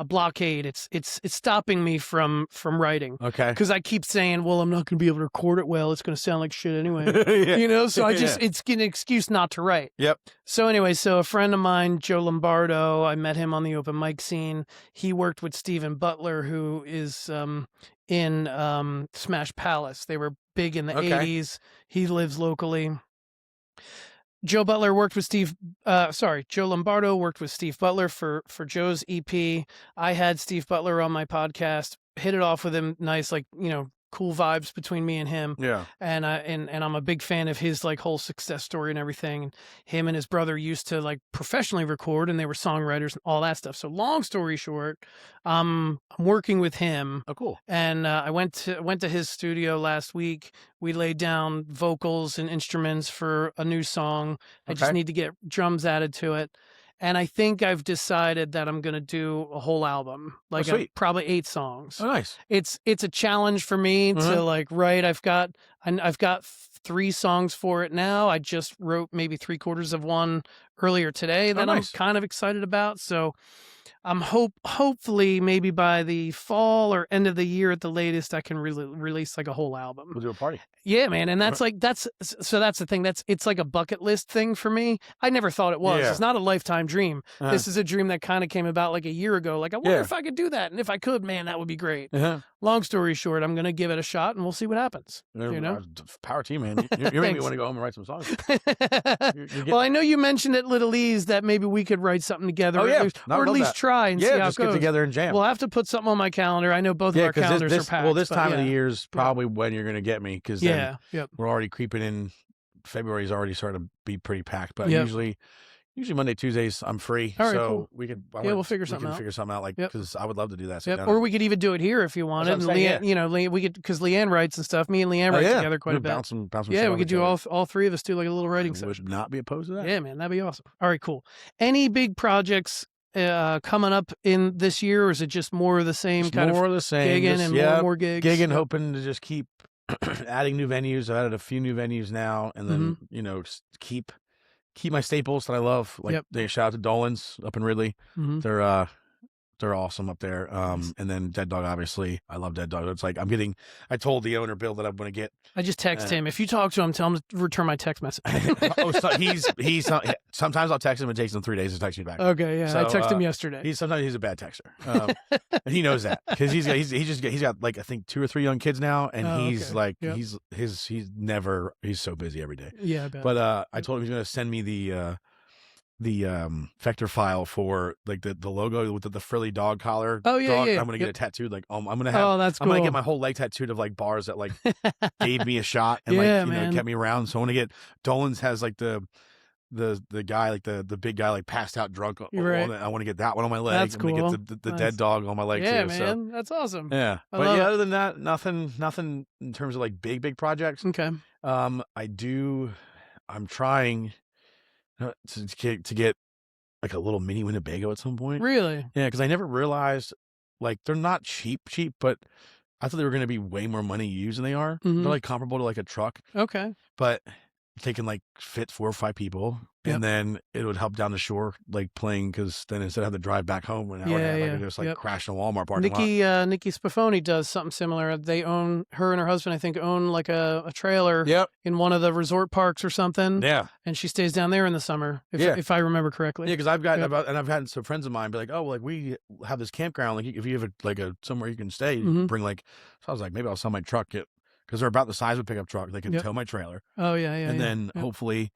blockade. It's stopping me from writing. Okay. Because I keep saying, well, I'm not going to be able to record it well. It's going to sound like shit anyway. So it's an excuse not to write. Yep. So anyway, a friend of mine, Joe Lombardo, I met him on the open mic scene. He worked with Stephen Butler, who is in Smash Palace. They were big in the 80s. He lives locally. Joe Lombardo worked with Steve Butler for Joe's EP. I had Steve Butler on my podcast, hit it off with him, nice, cool vibes between me and him. Yeah. And I'm a big fan of his whole success story and everything. And him and his brother used to professionally record, and they were songwriters and all that stuff. So long story short, I'm working with him. Oh, cool. And I went to his studio last week. We laid down vocals and instruments for a new song. I just need to get drums added to it. And I think I've decided that I'm going to do a whole album, probably 8 songs. Oh, nice. It's a challenge for me to write. I've got 3 songs for it now. I just wrote maybe 3/4 of one earlier today that nice. I'm kind of excited about. So I'm hopefully maybe by the fall or end of the year at the latest, I can release like a whole album. We'll do a party. Yeah, man. And that's like, that's the thing. It's like a bucket list thing for me. I never thought it was. Yeah. It's not a lifetime dream. This is a dream that kind of came about like a year ago. Like, I wonder if I could do that. And if I could, man, that would be great. Long story short, I'm going to give it a shot and we'll see what happens. You know? Power team, man. You're making me want to go home and write some songs. Well, I know you mentioned at Little Ease that maybe we could write something together. Oh, yeah. Or at least try and see how just it goes. Get together and jam. We'll have to put something on my calendar. I know both of our calendars are packed. Well, this time of the year is probably when you're going to get me, because we're already creeping in. February's already starting to be pretty packed, but usually Monday, Tuesdays I'm free. All right, so cool. we could we'll figure something out. Figure something out, like, because I would love to do that. Or we could even do it here if you wanted. And Leanne, you know, we could, because Leanne writes and stuff. Me and Leanne write together quite a bit. Bounce some we could do all three of us do like a little writing session. Would not be opposed to that. Yeah, man, that'd be awesome. All right, cool. Any big projects coming up in this year, or is it just more of the same more of the same, gigging and more gigs? Gigging, hoping to just keep adding new venues. I've added a few new venues now, and then you know, keep my staples that I love. Like they shout out to Dolan's up in Ridley. They're awesome up there. And then Dead Dog, obviously. I love Dead Dog. It's like I told the owner, Bill, that I'm going to get. I just text him. If you talk to him, tell him to return my text message. He's sometimes I'll text him. It takes him 3 days to text me back. Okay, yeah. So, I texted him yesterday. Sometimes he's a bad texter. And he knows that, because he's got like, I think 2 or 3 young kids now, and he's so busy every day. Yeah, I bet. But I told him he's going to send me the vector file for like the logo with the frilly dog collar. Oh yeah, I'm gonna get it tattooed. Like I'm gonna have. Oh, that's cool. I'm gonna get my whole leg tattooed of like bars that like gave me a shot and kept me around. So I want to get Dolan's has like the guy, like the big guy, like passed out drunk. Right. I want to get that one on my leg. That's cool. I'm gonna get the dead dog on my leg too. Man, so. That's awesome. Yeah, but other than that, nothing in terms of like big projects. Okay. I'm trying to get like a little mini Winnebago at some point. Really? Yeah, because I never realized, like, they're not cheap, but I thought they were going to be way more money used than they are. They're like comparable to like a truck. Okay. But they can like fit 4 or 5 people, and then it would help down the shore, like playing, because then instead of having to drive back home an hour and a half, I could just like crash in a Walmart parking lot. Nikki Spafoni does something similar. They own, her and her husband, I think, own like a trailer in one of the resort parks or something. Yeah. And she stays down there in the summer, if I remember correctly. Yeah, because I've had some friends of mine be like, oh, like we have this campground, like if you have a somewhere you can stay, you can bring like. So I was like, maybe I'll sell my truck, because they're about the size of a pickup truck. They can tow my trailer. Oh yeah, and then hopefully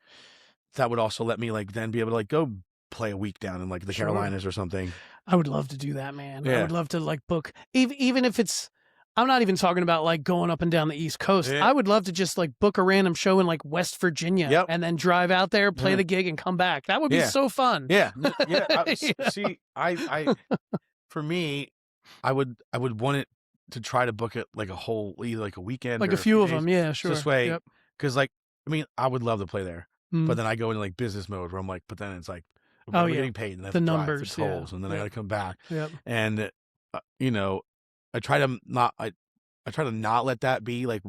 that would also let me like then be able to like go play a week down in like the Carolinas or something. I would love to do that, man. Yeah. I would love to like book, even if it's, I'm not even talking about like going up and down the East Coast. I would love to just like book a random show in like West Virginia and then drive out there, play the gig, and come back. That would be so fun. Yeah. See, I for me, I would want it to try to book it like either like a weekend, like or a few of days. them. Yeah, sure. This way, because like, I mean, I would love to play there, but then I go into like business mode where I'm like, but then it's like, I'm getting paid, and I have the to numbers, drive for tolls, and then I got to come back. Yep. And you know, I try to not let that be like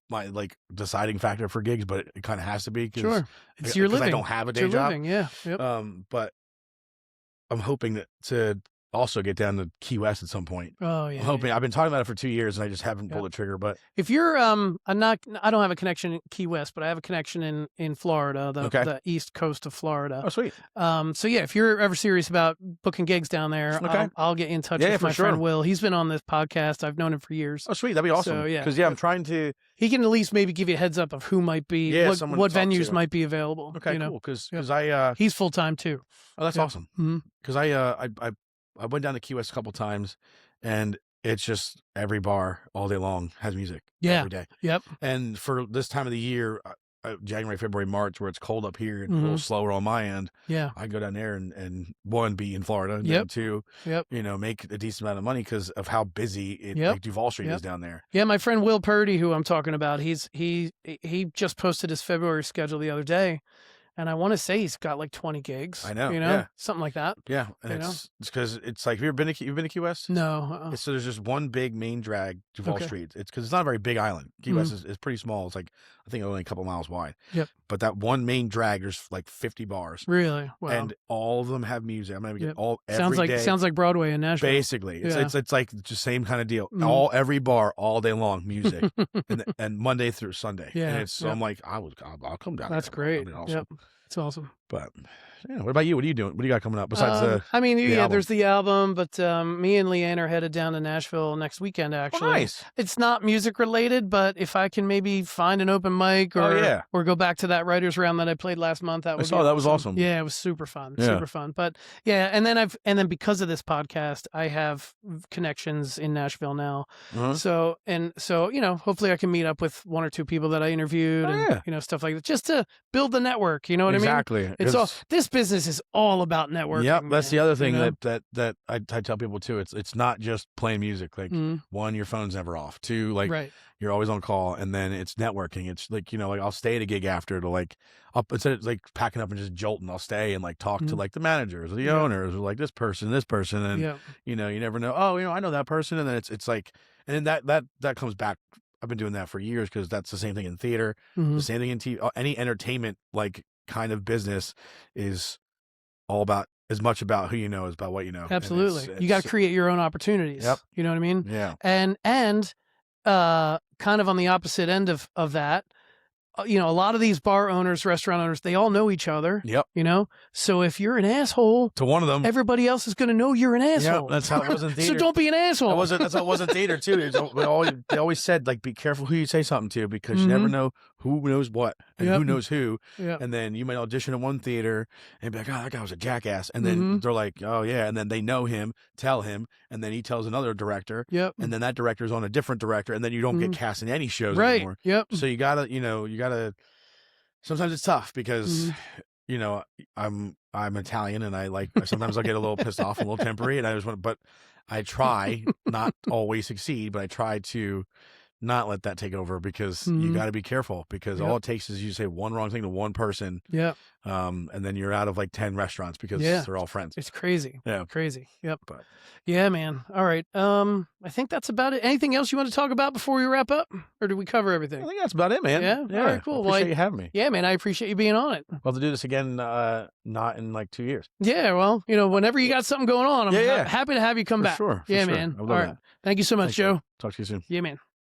my like deciding factor for gigs, but it kind of has to be, because it's your living. I don't have a day job. But I'm hoping to also get down to Key West at some point. Oh yeah. I'm hoping. I've been talking about it for 2 years, and I just haven't pulled the trigger. But if you're I don't have a connection in Key West, but I have a connection in Florida, the east coast of Florida. Oh sweet. So yeah, if you're ever serious about booking gigs down there, I'll get in touch with my friend Will. He's been on this podcast. I've known him for years. Oh sweet, that'd be awesome. So, because I'm trying to. He can at least maybe give you a heads up of who might be, what venues might be available. Okay, cool. Because he's full time too. Oh, that's awesome. Because I went down to Key West a couple times, and it's just every bar all day long has music every day. Yep. And for this time of the year, January, February, March, where it's cold up here and a little slower on my end, I go down there and one, be in Florida, and two, make a decent amount of money because of how busy like Duval Street is down there. Yeah, my friend Will Purdy, who I'm talking about, he just posted his February schedule the other day. And I want to say he's got like 20 gigs. I know. Something like that. Yeah, and it's because it's like, you've been to Key West? No. So there's just one big main drag, Duval Street. It's because it's not a very big island. Key West is pretty small. It's like, I think only a couple miles wide. Yep. But that one main drag, there's like 50 bars. Really? Wow. And all of them have music. I'm gonna get every day. Sounds like Broadway in Nashville. Basically, it's like just same kind of deal. Every bar all day long music, and Monday through Sunday. Yeah. And so I'm like, I'll come down. That's great. That'd be awesome. Yep. It's awesome. But what about you? What are you doing? What do you got coming up besides I mean, the album? there's the album, but me and Leanne are headed down to Nashville next weekend, actually. Oh, nice. It's not music related, but if I can maybe find an open mic or go back to that writers round that I played last month, that was that was awesome. Yeah, it was super fun. Super fun. But yeah, and then because of this podcast, I have connections in Nashville now. So hopefully I can meet up with one or two people that I interviewed and stuff like that, just to build the network, you know what I mean? Exactly. It's all, this business is all about networking. Yep, that's the other thing that I tell people too. It's not just playing music. Like, one, your phone's never off. Two, like you're always on call, and then it's networking. It's like, like I'll stay at a gig after to like instead of like packing up and just jolting, I'll stay and like talk to like the managers or the owners or like this person, and you never know. Oh, I know that person, and then it's like, and then that comes back. I've been doing that for years because that's the same thing in theater, the same thing in TV. Any entertainment like kind of business is all about, as much about who you know as about what you know. Absolutely. You got to create your own opportunities. Yep. You know what I mean? Yeah. And kind of on the opposite end of that, a lot of these bar owners, restaurant owners, they all know each other. Yep. So if you're an asshole to one of them, everybody else is going to know you're an asshole. Yep, that's how it was in theater. So don't be an asshole. That's how it was in theater too. They always said, like, be careful who you say something to, because you never know who knows what and who knows who. Yep. And then you might audition at one theater and be like, oh, that guy was a jackass. And then they're like, oh yeah. And then they know him, tell him, and then he tells another director. Yep. And then that director's on a different director, and then you don't get cast in any shows anymore. Yep. So you gotta, sometimes it's tough because, I'm Italian, and sometimes I'll get a little pissed off, a little tempery, and but I try, not always succeed, but I try to not let that take over, because you got to be careful, because all it takes is you say one wrong thing to one person. Yeah. And then you're out of like 10 restaurants because they're all friends. It's crazy. Yeah. Crazy. Yep. But yeah, man. All right. I think that's about it. Anything else you want to talk about before we wrap up, or did we cover everything? I think that's about it, man. Yeah. All right, cool. I appreciate you having me. Yeah, man. I appreciate you being on it. We'll have to do this again, not in like 2 years. Yeah. Well, whenever you got something going on, I'm happy to have you come back. Sure. Yeah, sure. man. I love all right. that. Thank you so much, Joe. Man. Talk to you soon. Yeah, man.